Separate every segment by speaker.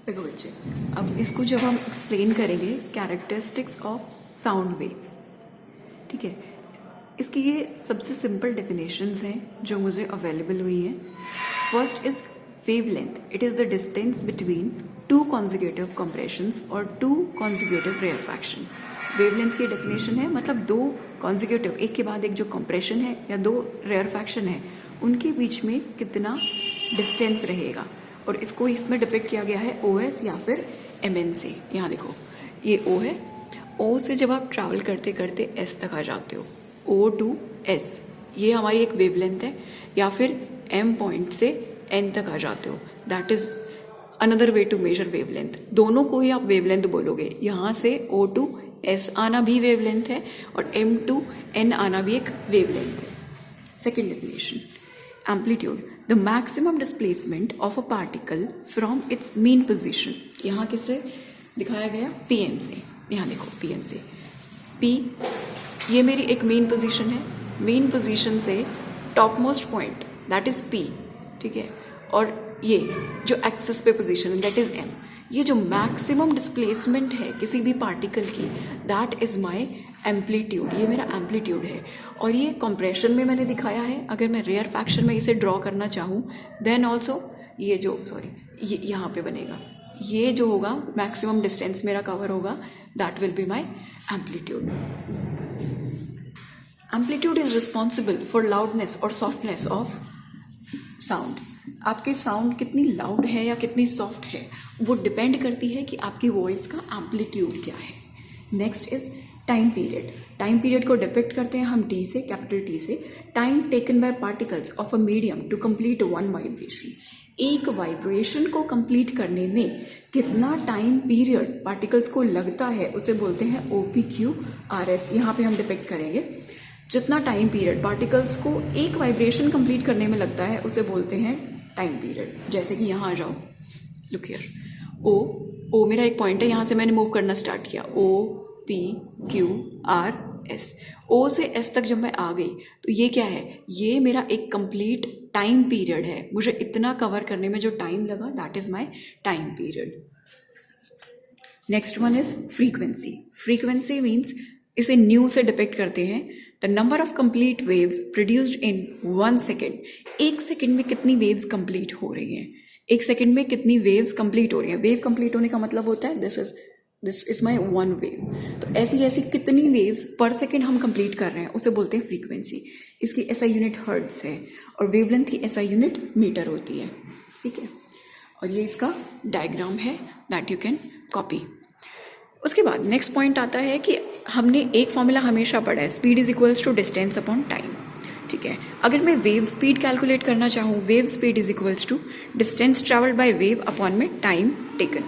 Speaker 1: देखो बच्चे, अब इसको जब हम एक्सप्लेन करेंगे कैरेक्टरिस्टिक्स ऑफ साउंड वेव्स, ठीक है, इसकी ये सबसे सिंपल डेफिनेशंस हैं जो मुझे अवेलेबल हुई हैं. First is wavelength. It is the distance between two consecutive compressions और टू कॉन्जिक्यूटिव रेयरफैक्शन. वेवलेंथ की डेफिनेशन है मतलब दो कॉन्जिक्यूटिव, एक के बाद एक जो कंप्रेशन है या दो रेयरफैक्शन है, उनके बीच में कितना डिस्टेंस रहेगा. और इसको इसमें डिपिक्ट किया गया है OS या फिर MN से. यहाँ देखो, ये O है. O से जब आप ट्रैवल करते करते S तक आ जाते हो, O to S, ये हमारी एक वेवलेंथ है. या फिर M पॉइंट से N तक आ जाते हो, that is another way to measure wavelength. दोनों को ही आप वेवलेंथ बोलोगे. यहाँ से O to S आना भी वेवलेंथ है और M to N आना भी एक वेवलेंथ है. Second definition, amplitude, the maximum displacement of a particle from its mean position. यहाँ किससे दिखाया गया? PM से. यहाँ देखो, PM से P, ये मेरी एक मेन पोजीशन है. मेन पोजीशन से top most point that is P, ठीक है, और ये जो एक्सेस पे पोजीशन है दैट इज M. ये जो मैक्सिमम डिस्प्लेसमेंट है किसी भी पार्टिकल की, दैट इज माय एम्पलीट्यूड. ये मेरा एम्पलीट्यूड है. और ये कंप्रेशन में मैंने दिखाया है. अगर मैं रेयरफैक्शन में इसे ड्रॉ करना चाहूँ देन ऑल्सो ये जो ये यहाँ पे बनेगा, ये जो होगा मैक्सिमम डिस्टेंस मेरा कवर होगा, that will be my amplitude. Amplitude is responsible for loudness और सॉफ्टनेस ऑफ साउंड. आपकी साउंड कितनी लाउड है या कितनी सॉफ्ट है वो डिपेंड करती है कि आपकी वॉइस का एम्पलीट्यूड क्या है. Next is time period. Time period को डिपिक्ट करते हैं हम T से, कैपिटल T से. Time taken by particles of a medium to complete one vibration. एक वाइब्रेशन को कंप्लीट करने में कितना टाइम पीरियड पार्टिकल्स को लगता है उसे बोलते हैं OPQRS. यहाँ पे हम डिपिक्ट करेंगे. जितना टाइम पीरियड पार्टिकल्स को एक वाइब्रेशन कंप्लीट करने में लगता है उसे बोलते हैं टाइम पीरियड. जैसे कि यहाँ आ जाओ, लुक हियर, O मेरा एक पॉइंट है, यहाँ से मैंने मूव करना स्टार्ट किया, OPQRS. O से S तक जब मैं आ गई तो ये क्या है? ये मेरा एक कंप्लीट टाइम पीरियड है. मुझे इतना कवर करने में जो टाइम लगा that is my time period. Next one is frequency. Frequency means इसे न्यू से डिपिक्ट करते हैं. The number of complete waves produced in 1 second. एक सेकेंड में कितनी वेव्स कंप्लीट हो रही हैं? एक सेकेंड में कितनी वेव्स कंप्लीट हो रही हैं? वेव कंप्लीट होने का मतलब होता है this is my one wave. तो ऐसी कितनी वेव्स पर सेकेंड हम कंप्लीट कर रहे हैं उसे बोलते हैं फ्रीक्वेंसी. इसकी SI यूनिट हर्ट्ज है और वेवलेंथ की SI यूनिट मीटर होती है, ठीक है. और ये इसका डायग्राम है दैट यू कैन कॉपी. उसके बाद नेक्स्ट पॉइंट आता है कि हमने एक फॉर्मूला हमेशा पढ़ा है, speed is equals to distance upon time, ठीक है. अगर मैं वेव स्पीड कैलकुलेट करना चाहूँ, wave speed is equals to distance travelled by wave upon में टाइम टेकन.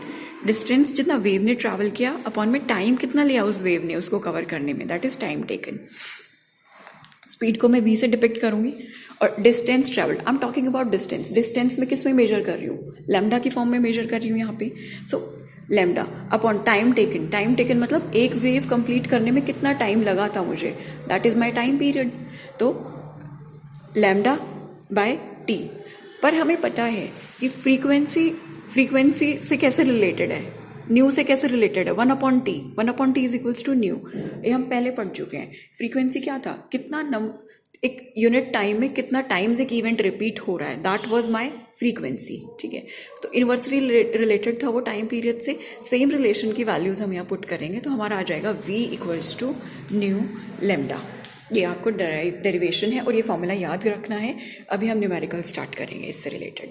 Speaker 1: डिस्टेंस जितना वेव ने ट्रैवल किया अपॉन में टाइम कितना लिया उस वेव ने उसको कवर करने में, that is time taken. Speed को मैं V से डिपिक्ट करूंगी और distance travelled, I am talking about distance. Distance में किस में मेजर कर रही हूँ? लैम्डा की फॉर्म में मेजर कर रही हूँ यहाँ पे. सो lambda upon time taken. Time taken मतलब एक वेव कंप्लीट करने में कितना टाइम लगा था मुझे, that is my time period. तो लैम्डा बाय T. पर हमें पता है कि फ्रीक्वेंसी से कैसे रिलेटेड है, न्यू से कैसे रिलेटेड है? 1/T. 1/T is equals to new. ये हम पहले पढ़ चुके हैं. फ्रीक्वेंसी क्या था? कितना एक यूनिट टाइम में कितना टाइम्स एक इवेंट रिपीट हो रहा है, दैट वाज माय फ्रीक्वेंसी, ठीक है. तो इन्वर्सली रिलेटेड था वो टाइम पीरियड से. सेम रिलेशन की वैल्यूज हम यहाँ पुट करेंगे तो हमारा आ जाएगा V equals to nu lambda. ये आपको डेरिवेशन है और ये फॉर्मूला याद रखना है. अभी हम न्यूमेरिकल स्टार्ट करेंगे इससे रिलेटेड.